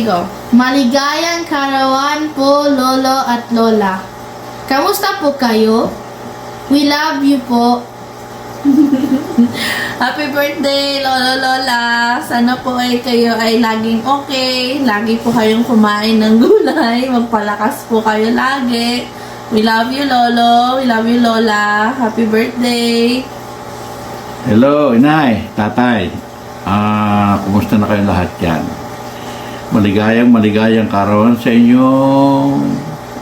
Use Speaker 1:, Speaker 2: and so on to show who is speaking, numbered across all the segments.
Speaker 1: go. Maligayang karawan po, Lolo at Lola. Kamusta po kayo? We love you po. Happy birthday, Lolo, Lola. Sana po ay kayo ay laging okay. Lagi po kayong kumain ng gulay. Magpalakas po kayo lagi. We love you, Lolo. We love you, Lola. Happy birthday.
Speaker 2: Hello, Inay, Tatay. Kumusta na kayo lahat yan? Maligayang karawan sa inyong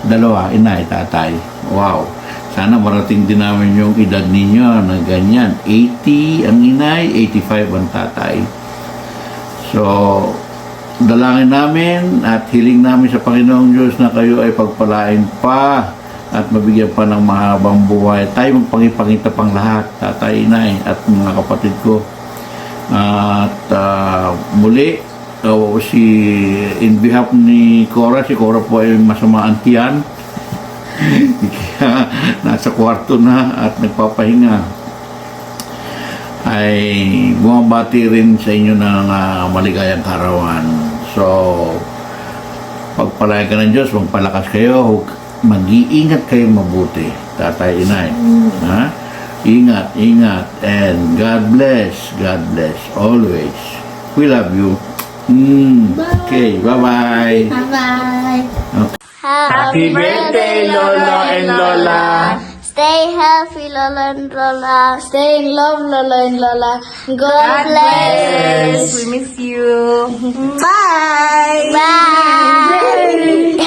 Speaker 2: dalawa, Inay, Tatay. Wow. Sana marating din namin yung edad ninyo na ganyan. 80 ang Inay, 85 ang Tatay. So, dalangin namin at hiling namin sa Panginoong Diyos na kayo ay pagpalain pa at mabigyan pa ng mahabang buhay. Tayo magpangipangita pang lahat, Tatay, Inay, at mga kapatid ko. At muli, in behalf ni Cora, si Cora po ay masamaan tiyan. Kaya nasa kwarto na at nagpapahinga. Ay bumabati rin sa inyo ng maligayang karawan. So, pagpalain ka ng Diyos, magpalakas kayo, mag-iingat kayo mabuti, Tatay, Inay. Ha? Ingat, and God bless always. We love you. Okay, bye-bye.
Speaker 1: Bye-bye.
Speaker 2: Okay.
Speaker 3: Happy birthday, Lolo and Lola.
Speaker 4: Stay healthy, Lola and Lola. Stay in love, Lola and Lola. God bless.
Speaker 3: We miss you.
Speaker 4: Bye. Bye.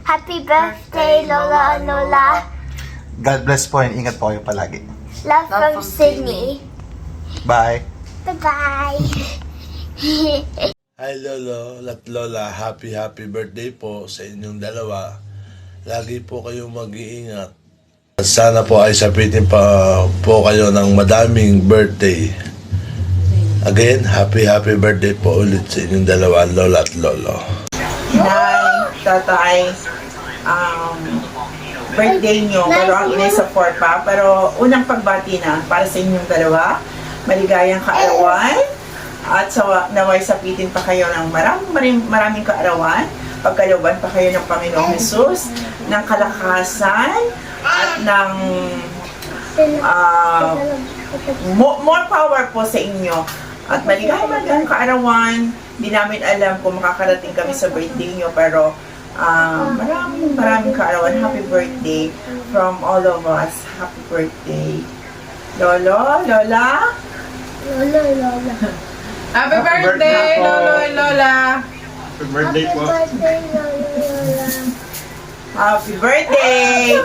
Speaker 4: Happy birthday, Lola and Lola.
Speaker 5: God bless po and ingat po kayo palagi.
Speaker 4: Love from Sydney.
Speaker 5: Bye!
Speaker 4: Bye-bye.
Speaker 6: Hi Lolo at Lola, happy birthday po sa inyong dalawa. Lagi po kayong mag-iingat. Sana po ay sapitin pa po kayo ng madaming birthday. Again, happy birthday po ulit sa inyong dalawa, Lola at Lolo.
Speaker 3: Nay, Tatay, birthday nyo, pero ang ina-support pa. Pero unang pagbati na para sa inyong dalawa. Maligayang kaarawan. At naway sapitin pa kayo ng maraming kaarawan. Pagkalooban pa kayo ng Panginoong Jesus, ng kalakasan, at ng more power po sa inyo. At maligayang kaarawan. Hindi namin alam kung makakarating kami sa birthday nyo, pero maraming kaarawan. Happy birthday from all of us. Happy birthday. Lolo, Lola.
Speaker 4: Lola, Lola.
Speaker 3: Happy birthday, Lolo and Lola.
Speaker 5: Happy birthday po!
Speaker 4: Birthday, Lola, Lola.
Speaker 3: Happy birthday.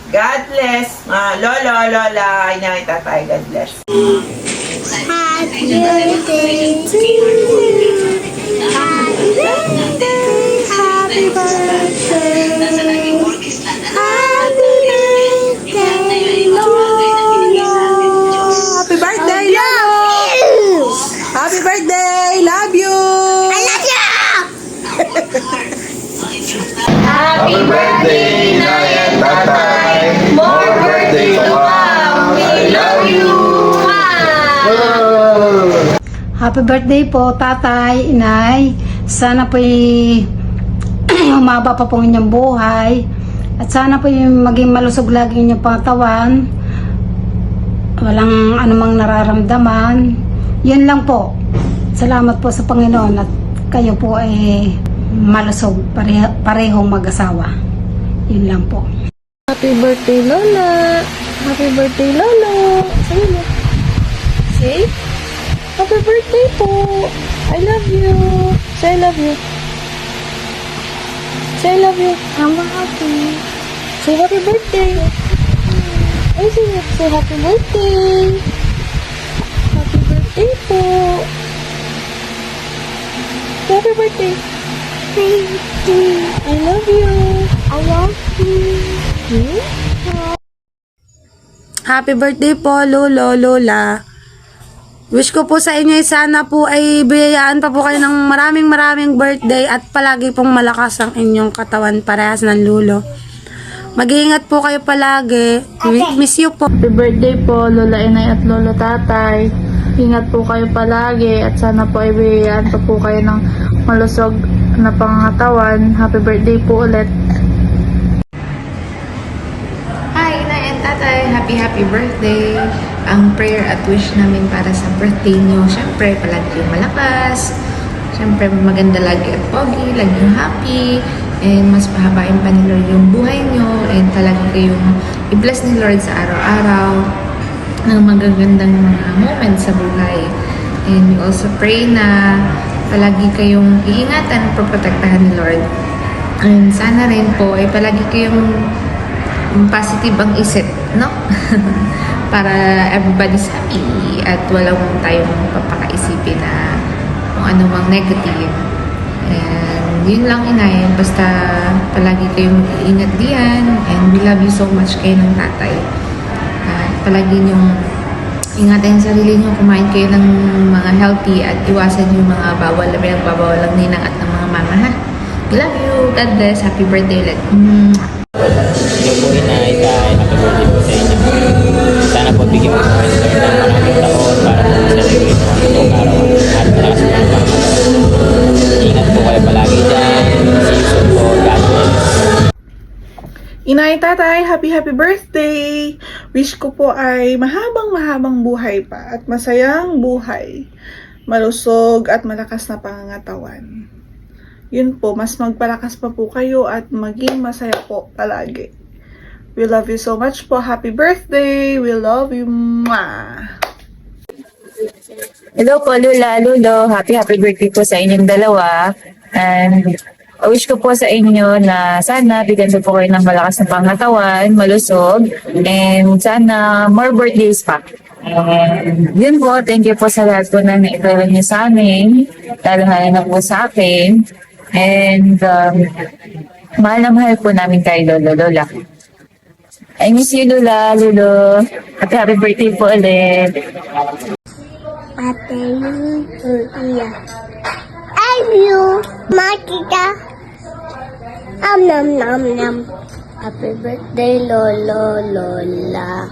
Speaker 3: God bless. Lolo, Lola, Inay, Tatay, God bless.
Speaker 4: Happy birthday to you. Happy birthday. Happy birthday. Happy birthday, Lola.
Speaker 3: Happy birthday, Lolo. Happy birthday. Love you.
Speaker 4: I love you.
Speaker 2: Happy birthday, Inay and Tatay! More birthdays to come! I love you!
Speaker 7: Happy birthday po, Tatay, Inay. Sana po'y humaba pa po inyong buhay. At sana po'y maging malusog lagi inyong pangatawan. Walang anumang nararamdaman. Yun lang po. Salamat po sa Panginoon at kayo po ay malusog, parehong mag-asawa. Yun lang po.
Speaker 1: Happy birthday, Lola. Happy birthday, Lolo. Say mo. Say. Happy birthday po. I love you. Say I love you. Say I love you. I'm happy. Say happy birthday. Ay, say happy birthday. Happy birthday po. Say happy birthday. I love you. I love you.
Speaker 8: Happy birthday po, Lolo, Lola. Wish ko po sa inyo sana po ay biyayaan pa po kayo ng maraming birthday at palagi pong malakas ang inyong katawan parehas ng lulo. Mag-iingat po kayo palagi. Miss you po.
Speaker 1: Happy birthday po, Lola Inay at Lolo Tatay. Ingat po kayo palagi at sana po ay biyayaan pa po kayo ng malusog na pangangatawan. Happy birthday po ulit.
Speaker 9: Hi, Inay and Tatay! Happy birthday! Ang prayer at wish namin para sa birthday niyo, syempre, palagi kayong malakas. Syempre, maganda lagi at pogi, lagi yung happy. And mas pahabain pa ni Lord yung buhay niyo. And talaga kayong i-bless ni Lord sa araw-araw ng magagandang mga moments sa buhay. And we also pray na palagi kayong iingatan at protektahan ni Lord. And sana rin po ay palagi kayong positive ang isip, no? Para everybody's happy at walang tayong papakaisipin na kung ano mang negative. And yun lang, Inay. Basta palagi kayong mag-iingat diyan. And we love you so much kayo ng tatay. At palagi niyong ingatan yung sarili niyo. Kumain kayo ng mga healthy at iwasan yung mga bawal na pinagbabawal ng ninang at ng mga mama, ha? We love you. God bless. Happy birthday ulit.
Speaker 10: Hello po, Inay. Happy birthday po sa inyo. Sana po bigyan mo po ng maraming taon para po ma-celebrate mo ang itong araw at malakas po ang mga. Ingat po kayo palagi dyan. See you soon po. God bless.
Speaker 11: Inay, tatay, happy birthday! Wish ko po ay mahabang buhay pa at masayang buhay. Malusog at malakas na pangangatawan. Yun po, mas magpalakas pa po kayo at maging masaya po palagi. We love you so much po. Happy birthday! We love you. Mwah!
Speaker 12: Hello po, Lula, Lulo. Happy birthday po sa inyong dalawa. And wish ko po sa inyo na sana bigyan po kayo ng malakas na pangatawan, malusog, and sana more birthdays pa. And yun po, thank you po sa lahat po na naitulong niyo sa amin, lalo na po sa akin. And mahal na mahal po namin kayo, Lolo, Lola. I miss you, Lula, Lulo. Happy birthday po ulit.
Speaker 4: Ate Yulia. I you, Makita. Nom nom nom. Happy birthday, Lolo, Lola.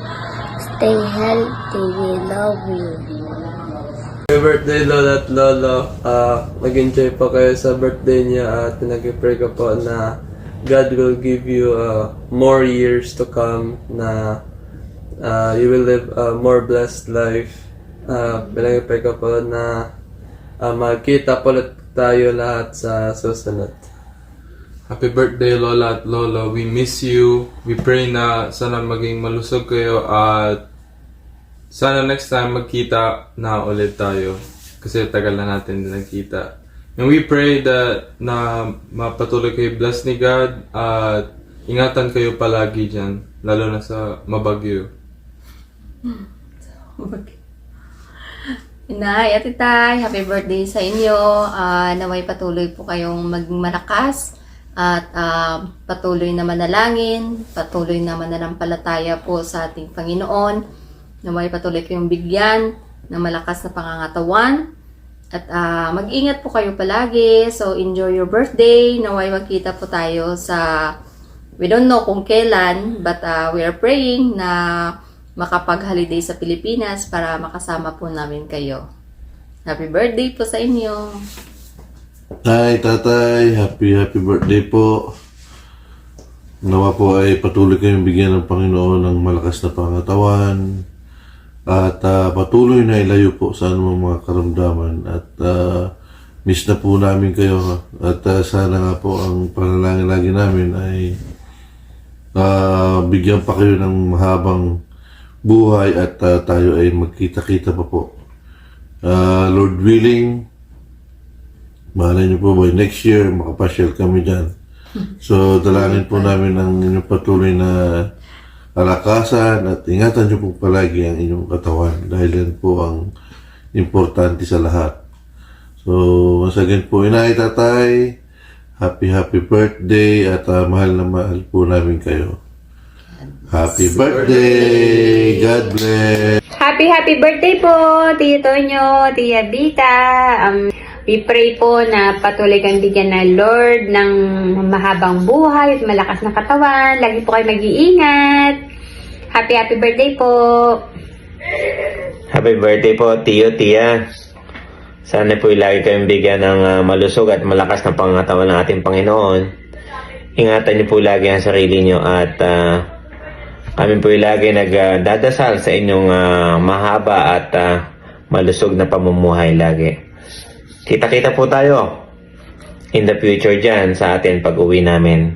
Speaker 4: Stay healthy. We love you.
Speaker 13: Happy birthday, Lola at Lolo. Mag-enjoy po kayo sa birthday niya at nag-pray ko po na God will give you more years to come, na you will live a more blessed life. Pinag-pray ko po na magkita po ulit tayo lahat sa susunod.
Speaker 14: Happy birthday, Lola at Lolo. We miss you. We pray na sana maging malusog kayo at sana next time magkita na ulit tayo. Kasi tagal na natin din nagkita. And we pray that na mapatuloy kayo bless ni God at ingatan kayo palagi dyan. Lalo na sa Mabagyo.
Speaker 15: Inay at Itay, happy birthday sa inyo. Naway patuloy po kayong maging malakas at patuloy na manalangin, patuloy na mananampalataya po sa ating Panginoon. Naway patuloy kayong bigyan ng malakas na pangangatawan. At mag-ingat po kayo palagi. So, enjoy your birthday. Naway magkita po tayo sa, we don't know kung kailan, but we are praying na makapag-holiday sa Pilipinas para makasama po namin kayo. Happy birthday po sa inyo.
Speaker 6: Hi, tatay. Happy birthday po. Nawa po ay patuloy kayong bigyan ng Panginoon ng malakas na pangatawan. At patuloy na ilayo po sa anumang mga karamdaman. At miss na po namin kayo. At sana nga po ang panalangin lagi namin ay bigyan pa kayo ng mahabang buhay at tayo ay magkita-kita pa po. Lord willing, malay niyo po by next year makapasyal kami dyan. So dalangin po namin ang inyong patuloy na kalakasan at ingatan niyo po palagi ang inyong katawan dahil yan po ang importante sa lahat. So once again po, Inay, Tatay, happy birthday at mahal na mahal po namin kayo. Happy birthday! God bless!
Speaker 12: Happy birthday po, Tio Tonyo, Tia Bita. We pray po na patuloy kang bigyan ng Lord ng mahabang buhay at malakas na katawan. Lagi po kayo mag-iingat. Happy birthday po.
Speaker 10: Happy birthday po, Tiyo, Tia. Sana po lagi kayong bigyan ng malusog at malakas na pangatawan ng ating Panginoon. Ingatan niyo po lagi ang sarili niyo at kami po lagi nagdadasal sa inyong mahaba at malusog na pamumuhay lagi. Kita-kita po tayo in the future dyan sa atin pag-uwi namin.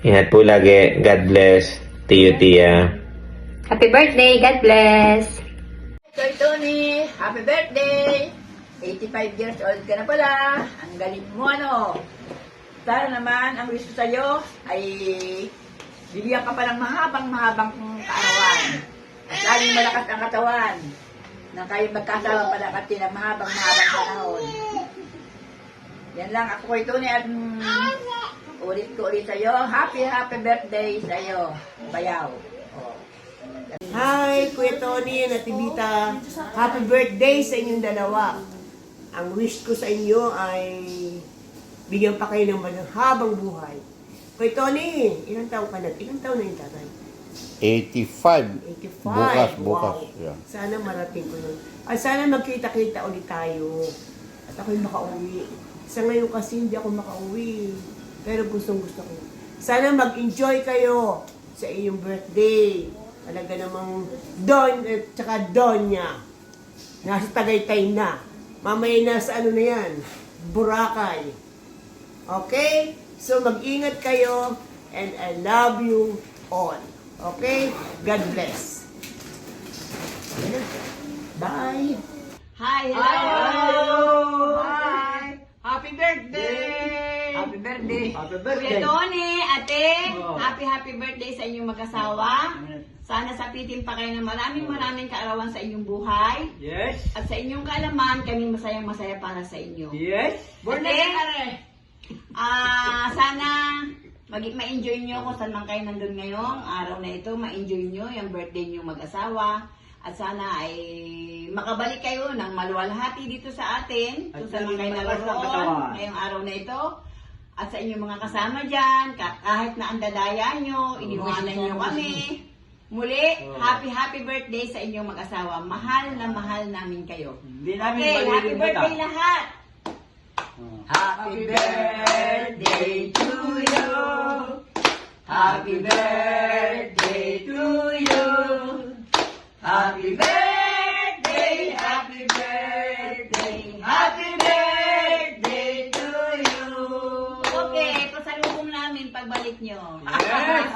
Speaker 10: Ingat po lagi. God bless. Tiyo, Tia.
Speaker 15: Happy birthday! God bless!
Speaker 3: Toy Tony, happy birthday! 85 years old ka na pala. Ang galing mo, ano? Sana naman, ang wish ko sa'yo ay bibigyan ka pa ng mahabang kaarawan. At laging malakas ang katawan. Na kayo magkasama pa na ng mahabang panahon. Yan lang, ako Toy Tony at ulit ko ulit sa'yo. Happy birthday sa'yo, Bayaw.
Speaker 16: Hi, Kuya Tony at Tibita. Happy birthday sa inyong dalawa. Ang wish ko sa inyo ay bigyan pa kayo ng habang buhay. Kuya Tony, ilang taon ka na? Ilang taon na yung tatay?
Speaker 2: 85.
Speaker 16: 85.
Speaker 2: Bukas.
Speaker 16: Wow.
Speaker 2: Yeah.
Speaker 16: Sana marating ko yun. Ay, sana magkita-kita ulit tayo. At ako'y makauwi. Sa ngayon kasi hindi ako makauwi. Pero gustong-gusto ko. Sana mag-enjoy kayo sa iyong birthday. Talaga namang Don at saka Donya. Nasa Tagaytay na. Mamaya nasa ano na yan? Boracay. Okay? So mag-ingat kayo and I love you all. Okay? God bless. Bye.
Speaker 3: Hi, hello! Hi! Happy birthday! Happy birthday! Happy
Speaker 16: Kuya
Speaker 3: Tony, ate, happy birthday sa inyong mag-asawa. Sana sapitin pa kayo ng maraming kaarawan sa inyong buhay.
Speaker 16: Yes.
Speaker 3: At sa inyong kaalaman, kami masayang-masaya para sa inyo.
Speaker 16: Yes.
Speaker 3: Ate, sana ma-enjoy nyo kung saan man kayo nandun ngayong araw na ito. Ma-enjoy nyo yung birthday nyo mag-asawa. At sana ay makabalik kayo ng maluwalhati dito sa atin. Kung saan man kayo naroon ngayong araw na ito. At sa inyong mga kasama dyan, kahit na ang dadaya nyo, iniwanan nyo kami. Muli, happy birthday sa inyong mag-asawa. Mahal na mahal namin kayo. Okay, happy birthday lahat! Happy birthday to you. Happy birthday to you. Happy birthday, happy birthday, happy birthday to you. Okay, pasalubong namin pagbalik nyo. Yes,